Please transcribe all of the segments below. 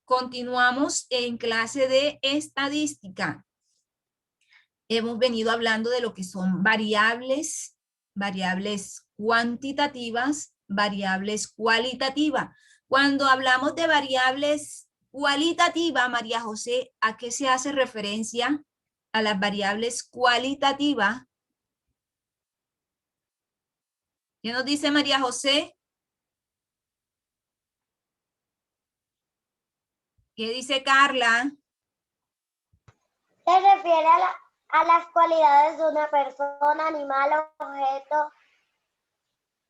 Continuamos en clase de estadística. Hemos venido hablando de lo que son variables, variables cuantitativas, variables cualitativas. Cuando hablamos de variables cualitativas, María José, ¿a qué se hace referencia? A las variables cualitativas. ¿Qué nos dice María José? ¿Qué dice Carla? Se refiere a las cualidades de una persona, animal, objeto.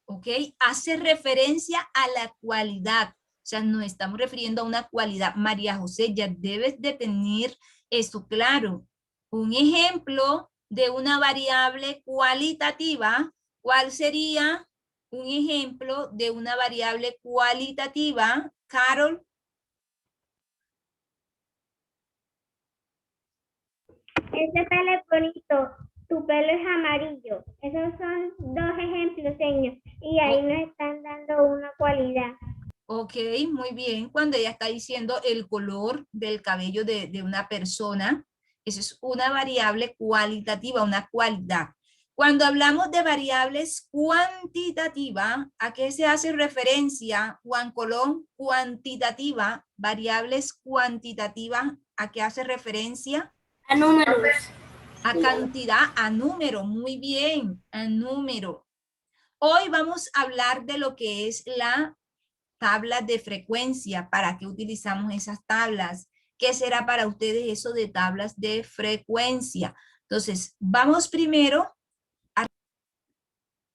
¿Ok? Hace referencia a la cualidad. O sea, nos estamos refiriendo a una cualidad. María José, ya debes de tener eso claro. Un ejemplo de una variable cualitativa, ¿cuál sería un ejemplo de una variable cualitativa, Carol? Ese pelo es bonito, tu pelo es amarillo. Esos son dos ejemplos, señor. Y ahí nos están dando una cualidad. Ok, muy bien. Cuando ella está diciendo el color del cabello de una persona, eso es una variable cualitativa, una cualidad. Cuando hablamos de variables cuantitativas, ¿a qué se hace referencia, Juan Colón? Cuantitativa, variables cuantitativas, ¿a qué hace referencia? A números. A cantidad, a número, muy bien, a número. Hoy vamos a hablar de lo que es la tablas de frecuencia. ¿Para qué utilizamos esas tablas? ¿Qué será para ustedes eso de tablas de frecuencia? Entonces, vamos primero a...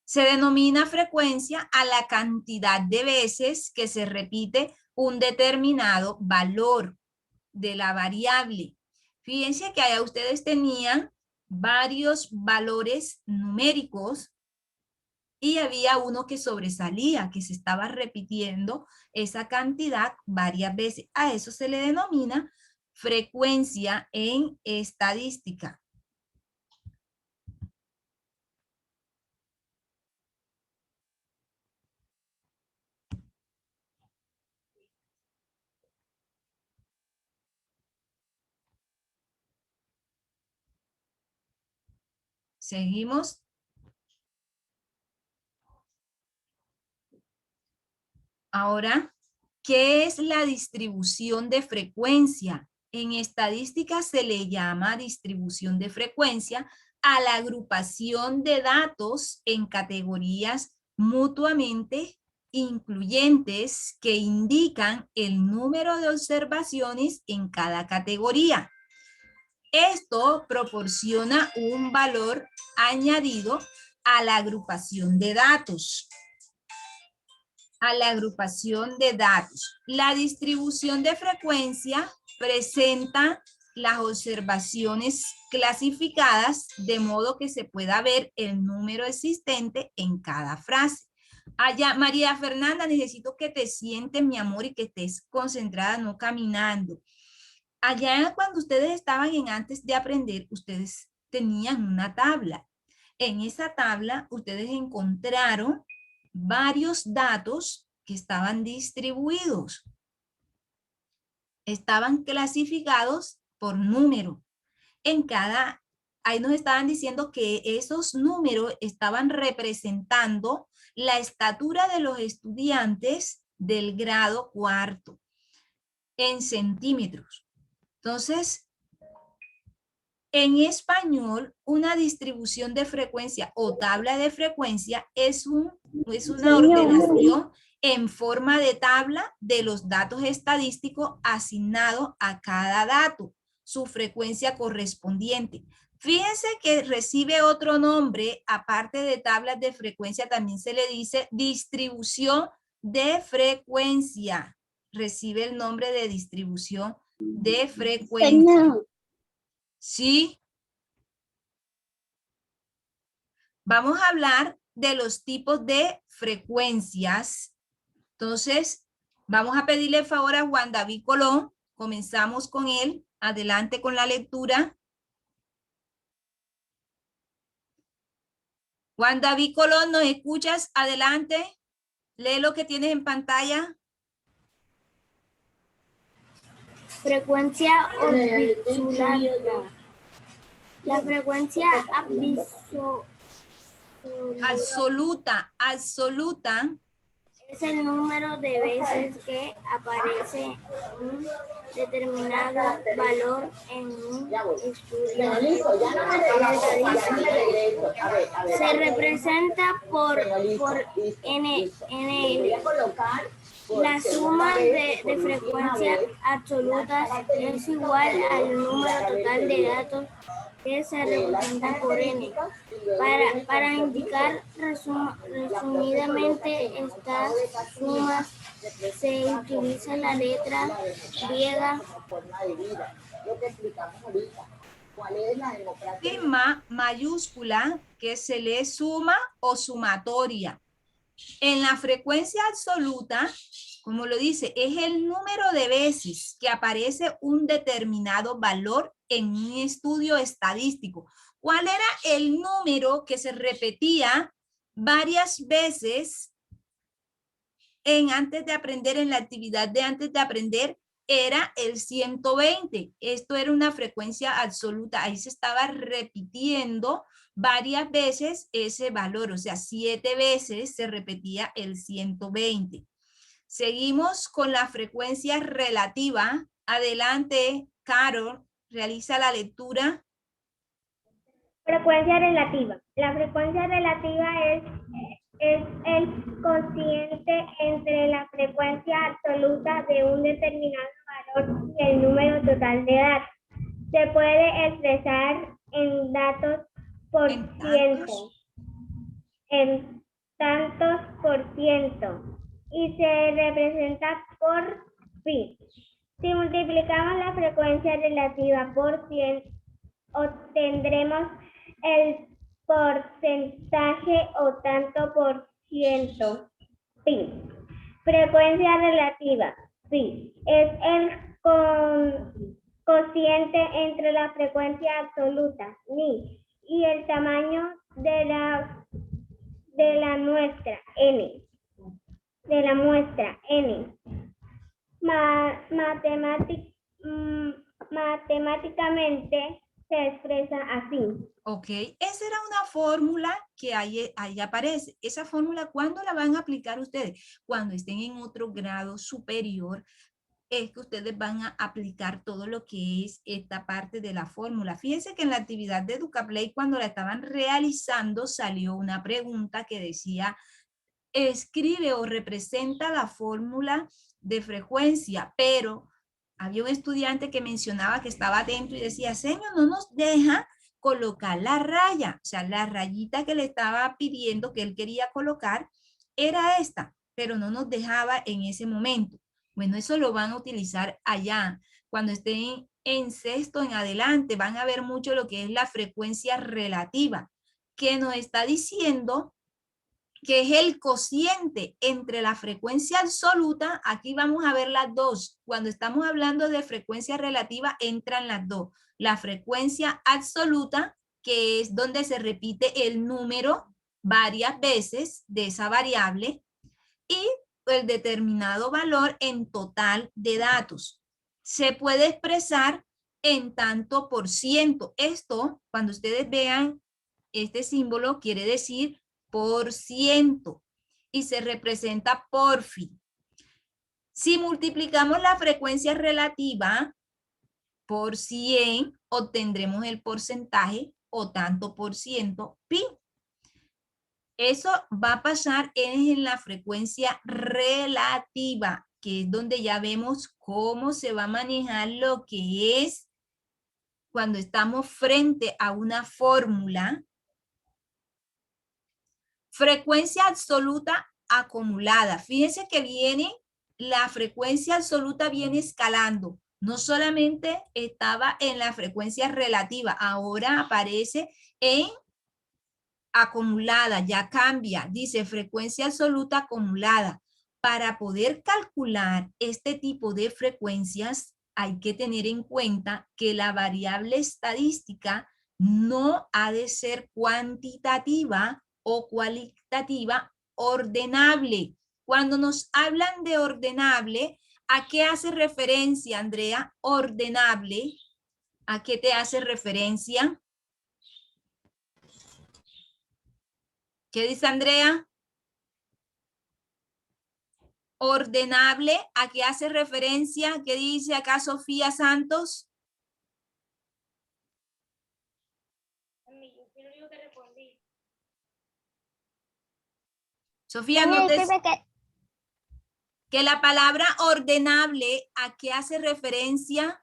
Se denomina frecuencia a la cantidad de veces que se repite un determinado valor de la variable. Fíjense que allá ustedes tenían varios valores numéricos y había uno que sobresalía, que se estaba repitiendo esa cantidad varias veces. A eso se le denomina frecuencia en estadística. Seguimos. Ahora, ¿qué es la distribución de frecuencia? En estadística se le llama distribución de frecuencia a la agrupación de datos en categorías mutuamente incluyentes que indican el número de observaciones en cada categoría. Esto proporciona un valor añadido a la agrupación de datos. A la agrupación de datos. La distribución de frecuencia presenta las observaciones clasificadas de modo que se pueda ver el número existente en cada frase. Allá, María Fernanda, necesito que te sientes, mi amor, y que estés concentrada, no caminando. Allá cuando ustedes estaban en antes de aprender, ustedes tenían una tabla. En esa tabla ustedes encontraron varios datos que estaban distribuidos. Estaban clasificados por número. Ahí nos estaban diciendo que esos números estaban representando la estatura de los estudiantes del grado cuarto en centímetros. Entonces, en español, una distribución de frecuencia o tabla de frecuencia es una ordenación en forma de tabla de los datos estadísticos asignados a cada dato, su frecuencia correspondiente. Fíjense que recibe otro nombre, aparte de tablas de frecuencia, también se le dice distribución de frecuencia. Recibe el nombre de distribución de frecuencia. Sí. Vamos a hablar de los tipos de frecuencias. Entonces, vamos a pedirle el favor a Juan David Colón. Comenzamos con él. Adelante con la lectura. Juan David Colón, ¿nos escuchas? Adelante. Lee lo que tienes en pantalla. Frecuencia absoluta. La frecuencia absoluta es el número de veces que aparece un determinado valor en un estudio estadístico. Se representa por n. La suma de frecuencias absolutas es igual al número total de datos que se representa por n. Para indicar resumidamente estas sumas se utiliza la letra griega sigma mayúscula que se lee suma o sumatoria. En la frecuencia absoluta, como lo dice, es el número de veces que aparece un determinado valor en un estudio estadístico. ¿Cuál era el número que se repetía varias veces antes de aprender, en la actividad de antes de aprender? Era el 120. Esto era una frecuencia absoluta. Ahí se estaba repitiendo varias veces ese valor, o sea, 7 veces se repetía el 120. Seguimos con la frecuencia relativa. Adelante, Carol, realiza la lectura. Frecuencia relativa. La frecuencia relativa es el cociente entre la frecuencia absoluta de un determinado valor y el número total de datos. Se puede expresar en datos por ciento, en tantos por ciento, y se representa por pi. Si multiplicamos la frecuencia relativa por 100, obtendremos el porcentaje o tanto por ciento. Pi. Frecuencia relativa. Pi es el cociente entre la frecuencia absoluta, ni, y el tamaño de la muestra, n. De la muestra, n. Matemáticamente se expresa así. Ok, esa era una fórmula que ahí aparece. Esa fórmula, ¿cuándo la van a aplicar ustedes? Cuando estén en otro grado superior, es que ustedes van a aplicar todo lo que es esta parte de la fórmula. Fíjense que en la actividad de EducaPlay, cuando la estaban realizando, salió una pregunta que decía, escribe o representa la fórmula de frecuencia, pero había un estudiante que mencionaba que estaba atento y decía, señor, no nos deja colocar la raya, o sea, la rayita que le estaba pidiendo que él quería colocar era esta, pero no nos dejaba en ese momento. Bueno, eso lo van a utilizar allá. Cuando estén en sexto en adelante, van a ver mucho lo que es la frecuencia relativa, que nos está diciendo que es el cociente entre la frecuencia absoluta. Aquí vamos a ver las dos. Cuando estamos hablando de frecuencia relativa, entran las dos. La frecuencia absoluta, que es donde se repite el número varias veces de esa variable, y el determinado valor en total de datos. Se puede expresar en tanto por ciento. Esto, cuando ustedes vean este símbolo, quiere decir por ciento y se representa por phi. Si multiplicamos la frecuencia relativa por 100, obtendremos el porcentaje o tanto por ciento pi. Eso va a pasar en la frecuencia relativa, que es donde ya vemos cómo se va a manejar lo que es cuando estamos frente a una fórmula. Frecuencia absoluta acumulada. Fíjense que viene, la frecuencia absoluta viene escalando. No solamente estaba en la frecuencia relativa, ahora aparece en acumulada, ya cambia, dice frecuencia absoluta acumulada. Para poder calcular este tipo de frecuencias, hay que tener en cuenta que la variable estadística no ha de ser cuantitativa o cualitativa ordenable. Cuando nos hablan de ordenable, ¿A qué hace referencia, Andrea? Ordenable. ¿A qué te hace referencia? ¿Qué dice Andrea? Ordenable. ¿A qué hace referencia? ¿Qué dice acá Sofía Santos? Sofía, Señor, notes disculpe que la palabra ordenable, ¿a qué hace referencia?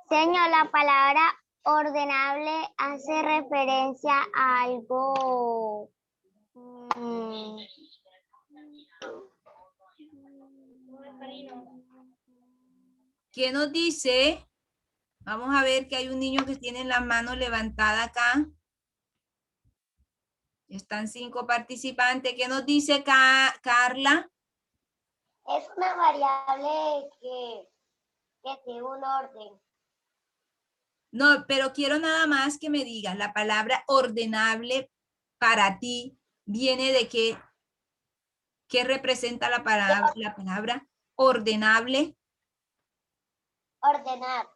señor, la palabra ordenable hace referencia a algo. ¿Qué nos dice? Vamos a ver que hay un niño que tiene la mano levantada acá. Están 5 participantes. ¿Qué nos dice Carla? Es una variable que tiene un orden. No, pero quiero nada más que me digas, la palabra ordenable para ti viene de qué, ¿qué representa la palabra ordenable? Ordenar.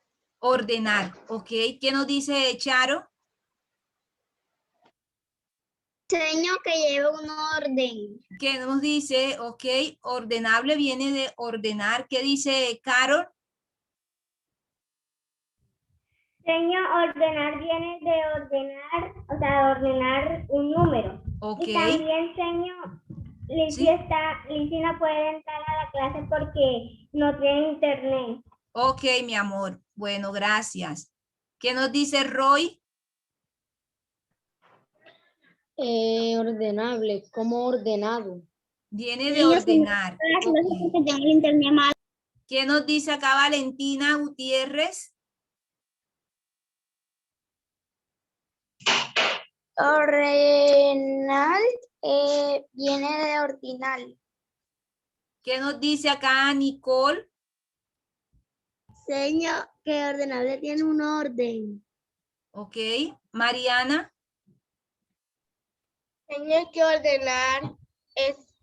Ordenar, ¿ok? ¿Qué nos dice Charo? Diseño que lleva un orden. ¿Qué nos dice? Ok, ordenable viene de ordenar. ¿Qué dice Carol? Diseño ordenar viene de ordenar, o sea, de ordenar un número. Ok. Y también, señor, ¿Sí? Lizzy no puede entrar a la clase porque no tiene internet. Ok, mi amor. Bueno, gracias. ¿Qué nos dice Roy? Ordenable, como ordenado. Viene de Niños, ordenar. Ok. no sé por qué tengo el internet mal. ¿Qué nos dice acá Valentina Gutiérrez? Ordenal viene de ordinal. ¿Qué nos dice acá Nicole? Señor, que ordenable tiene un orden. Ok. Mariana. Señor, que ordenar es,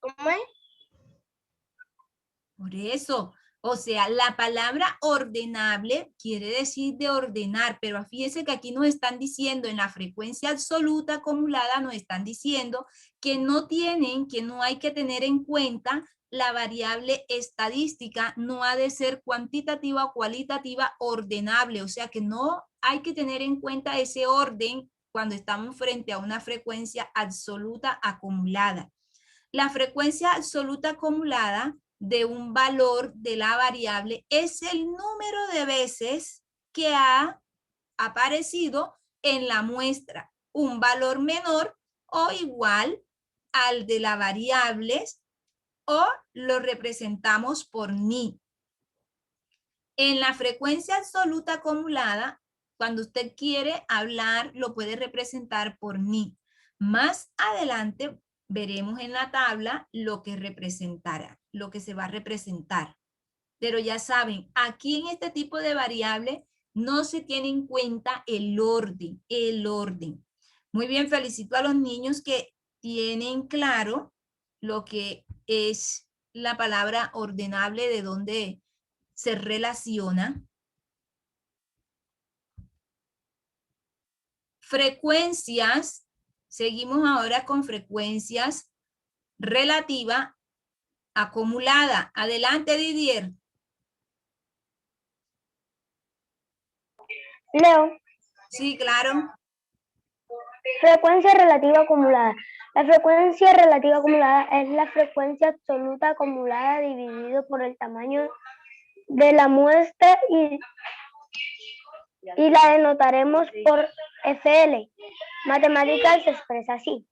¿cómo es? Por eso, o sea, la palabra ordenable quiere decir de ordenar, pero fíjense que aquí nos están diciendo en la frecuencia absoluta acumulada, nos están diciendo que no tienen, que no hay que tener en cuenta la variable estadística, no ha de ser cuantitativa o cualitativa ordenable, o sea que no hay que tener en cuenta ese orden cuando estamos frente a una frecuencia absoluta acumulada. La frecuencia absoluta acumulada de un valor de la variable es el número de veces que ha aparecido en la muestra, un valor menor o igual al de la variable o lo representamos por ni. En la frecuencia absoluta acumulada, cuando usted quiere hablar, lo puede representar por ni. Más adelante veremos en la tabla lo que representará, lo que se va a representar. Pero ya saben, aquí en este tipo de variable no se tiene en cuenta el orden, el orden. Muy bien, felicito a los niños que tienen claro lo que es la palabra ordenable, de dónde se relaciona. Frecuencias, seguimos ahora con frecuencias relativa acumulada. Adelante, Didier. Leo, Sí, claro. frecuencia relativa acumulada. La frecuencia relativa acumulada es la frecuencia absoluta acumulada dividido por el tamaño de la muestra y la denotaremos por FL. Matemáticas se expresa así.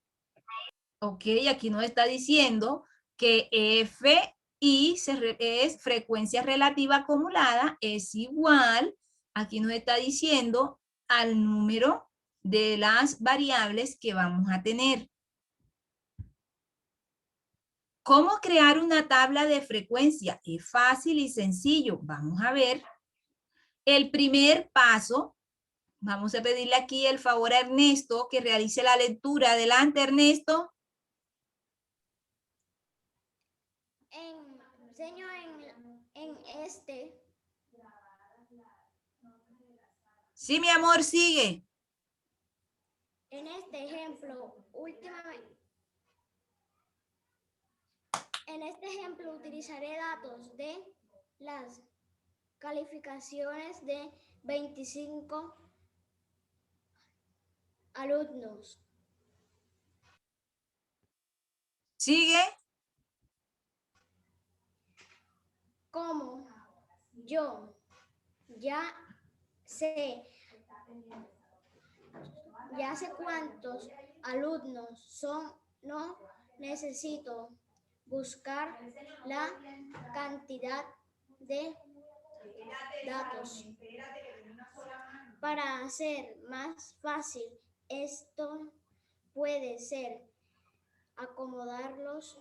Ok, aquí nos está diciendo que F I es frecuencia relativa acumulada, es igual, aquí nos está diciendo al número de las variables que vamos a tener. ¿Cómo crear una tabla de frecuencia? Es fácil y sencillo. Vamos a ver. El primer paso, vamos a pedirle aquí el favor a Ernesto que realice la lectura. Adelante, Ernesto. Enseño en este Sí, mi amor, sigue. En este ejemplo, utilizaré datos de las calificaciones de 25 alumnos. Sigue. Como yo ya sé cuántos alumnos son, no necesito buscar la cantidad de datos. Para hacer más fácil esto, puede ser acomodarlos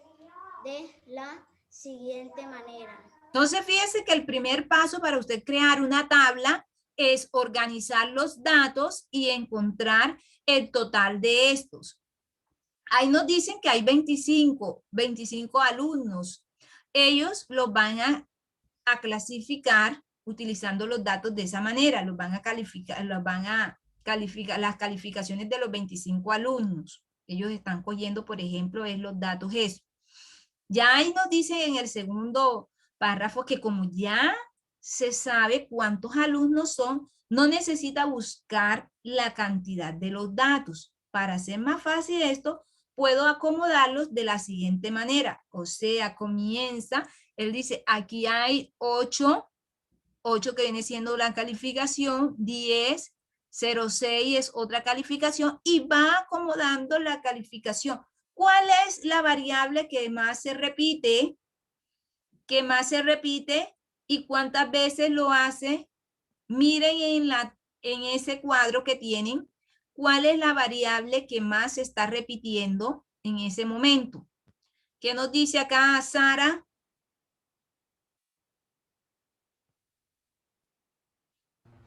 de la siguiente manera. Entonces, fíjese que el primer paso para usted crear una tabla es organizar los datos y encontrar el total de estos. Ahí nos dicen que hay 25 alumnos. Ellos los van a clasificar utilizando los datos de esa manera, los van a calificar las calificaciones de los 25 alumnos. Ellos están cogiendo, por ejemplo, es los datos eso. Ya ahí nos dicen en el segundo párrafo que como ya se sabe cuántos alumnos son, no necesita buscar la cantidad de los datos. Para hacer más fácil esto, puedo acomodarlos de la siguiente manera. O sea, comienza, él dice, aquí hay 8 que viene siendo la calificación, 10, 0,6 es otra calificación y va acomodando la calificación. ¿Cuál es la variable que más se repite? ¿Qué más se repite? ¿Y cuántas veces lo hace? Miren en ese cuadro que tienen, ¿cuál es la variable que más se está repitiendo en ese momento? ¿Qué nos dice acá Sara?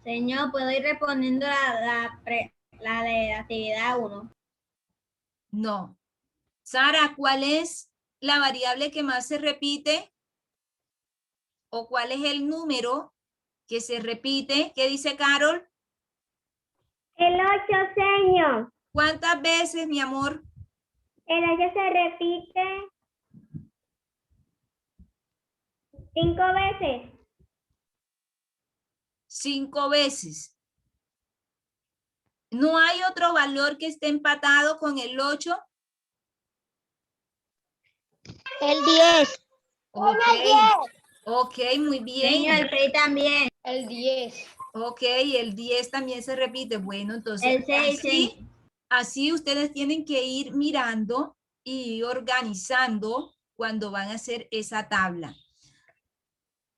Señor, ¿puedo ir respondiendo la de la actividad 1? No. Sara, ¿cuál es la variable que más se repite? ¿O cuál es el número que se repite? ¿Qué dice Carol? El 8, señor. ¿Cuántas veces, mi amor? El 8 se repite 5 veces. 5 veces. ¿No hay otro valor que esté empatado con el 8? El 10. Ok, ok, muy bien. Señor, el 6 también. El 10. Ok, el 10 también se repite. Bueno, entonces El 6, así ustedes tienen que ir mirando y organizando cuando van a hacer esa tabla.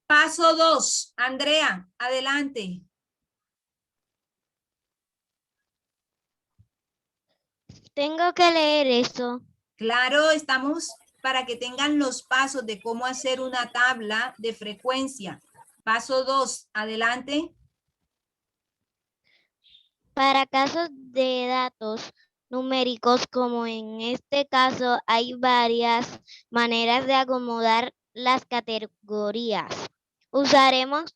Paso 2. Andrea, adelante. Tengo que leer eso. Claro, estamos para que tengan los pasos de cómo hacer una tabla de frecuencia. Paso 2, adelante. Para casos de datos numéricos, como en este caso, hay varias maneras de acomodar las categorías. Usaremos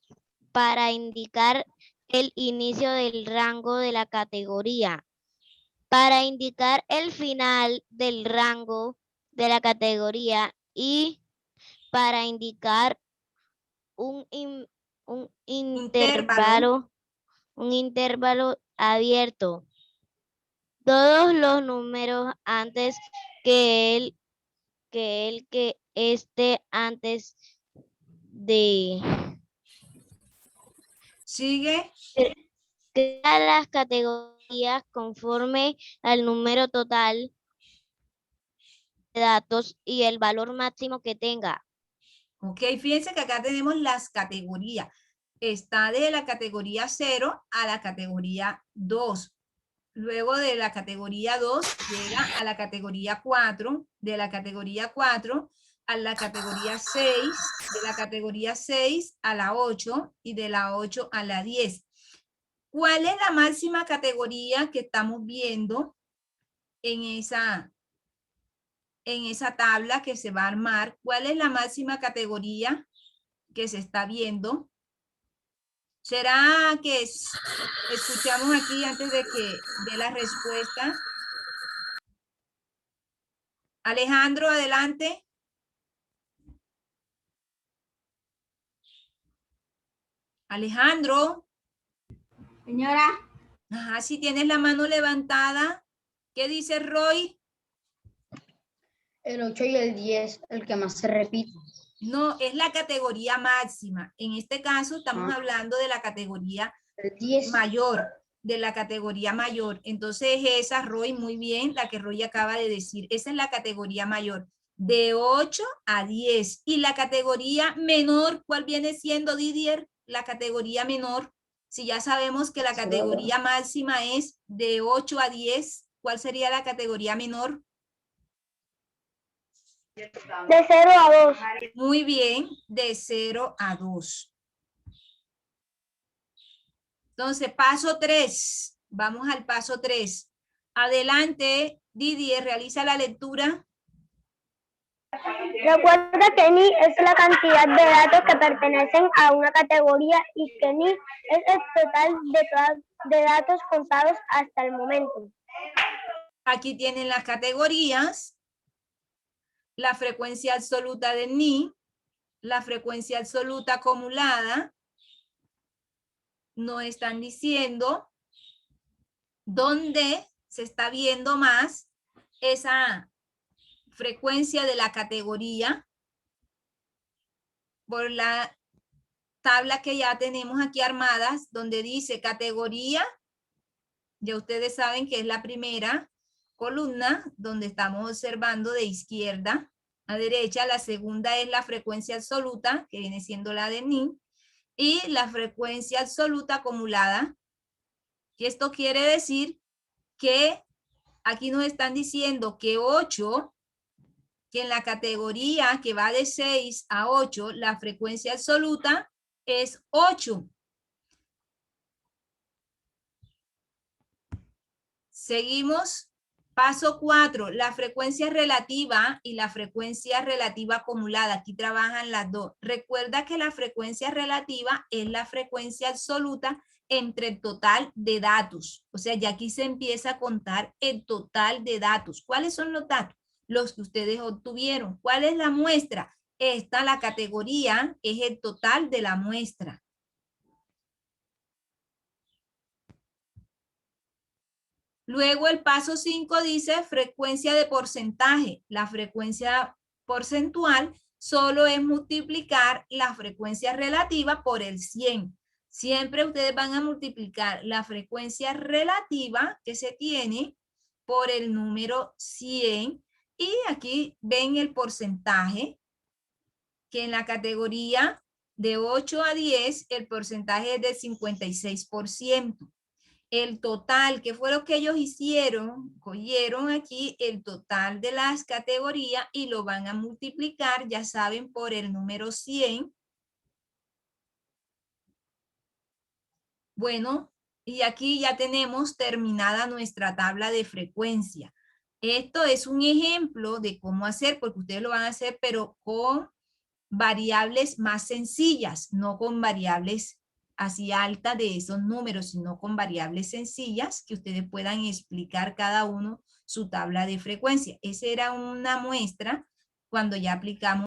para indicar el inicio del rango de la categoría, para indicar el final del rango de la categoría y para indicar un Intervalo. intervalo abierto. Todos los números antes que que esté antes de Sigue. crear las categorías conforme al número total de datos y el valor máximo que tenga. Ok, fíjense que acá tenemos las categorías. Está de la categoría 0 a la categoría 2. Luego de la categoría 2 llega a la categoría 4, de la categoría 4 a la categoría 6, de la categoría 6 a la 8 y de la 8 a la 10. ¿Cuál es la máxima categoría que estamos viendo en esa en esa tabla que se va a armar, ¿cuál es la máxima categoría que se está viendo? ¿Será que escuchamos aquí antes de que dé la respuesta? Alejandro, adelante. Alejandro. Señora, Ajá, si tienes la mano levantada. ¿Qué dice Roy? El 8 y el 10, el que más se repite. No, es la categoría máxima. En este caso estamos Ah. hablando de la categoría El 10. mayor, de la categoría mayor. Entonces esa, Roy, muy bien, la que Roy acaba de decir. Esa es la categoría mayor, de 8 a 10. Y la categoría menor, ¿cuál viene siendo, Didier? La categoría menor. Si ya sabemos que la categoría máxima es de 8 a 10, ¿cuál sería la categoría menor? De 0 a 2. Muy bien, de 0 a 2. Entonces, paso 3. Vamos al paso 3. Adelante, Didier, realiza la lectura. Recuerda que ni es la cantidad de datos que pertenecen a una categoría y que ni es el total de datos contados hasta el momento. Aquí tienen las categorías, la frecuencia absoluta de ni, la frecuencia absoluta acumulada. Nos están diciendo dónde se está viendo más esa frecuencia de la categoría por la tabla que ya tenemos aquí armadas, donde dice categoría. Ya ustedes saben que es la primera columna donde estamos observando de izquierda a derecha. La segunda es la frecuencia absoluta, que viene siendo la de ni, y la frecuencia absoluta acumulada. Y esto quiere decir que aquí nos están diciendo que 8, que en la categoría que va de 6 a 8, la frecuencia absoluta es 8. Seguimos. Paso 4, la frecuencia relativa y la frecuencia relativa acumulada. Aquí trabajan las dos. Recuerda que la frecuencia relativa es la frecuencia absoluta entre el total de datos. O sea, ya aquí se empieza a contar el total de datos. ¿Cuáles son los datos? Los que ustedes obtuvieron. ¿Cuál es la muestra? Esta, la categoría, es el total de la muestra. Luego el paso 5 dice frecuencia de porcentaje. La frecuencia porcentual solo es multiplicar la frecuencia relativa por el 100. Siempre ustedes van a multiplicar la frecuencia relativa que se tiene por el número 100. Y aquí ven el porcentaje, que en la categoría de 8 a 10 el porcentaje es del 56%. El total, ¿qué fue lo que ellos hicieron? Cogieron aquí el total de las categorías y lo van a multiplicar, ya saben, por el número 100. Bueno, y aquí ya tenemos terminada nuestra tabla de frecuencia. Esto es un ejemplo de cómo hacer, porque ustedes lo van a hacer, pero con variables más sencillas, no con variables así altas de esos números, sino con variables sencillas que ustedes puedan explicar cada uno su tabla de frecuencia. Esa era una muestra cuando ya aplicamos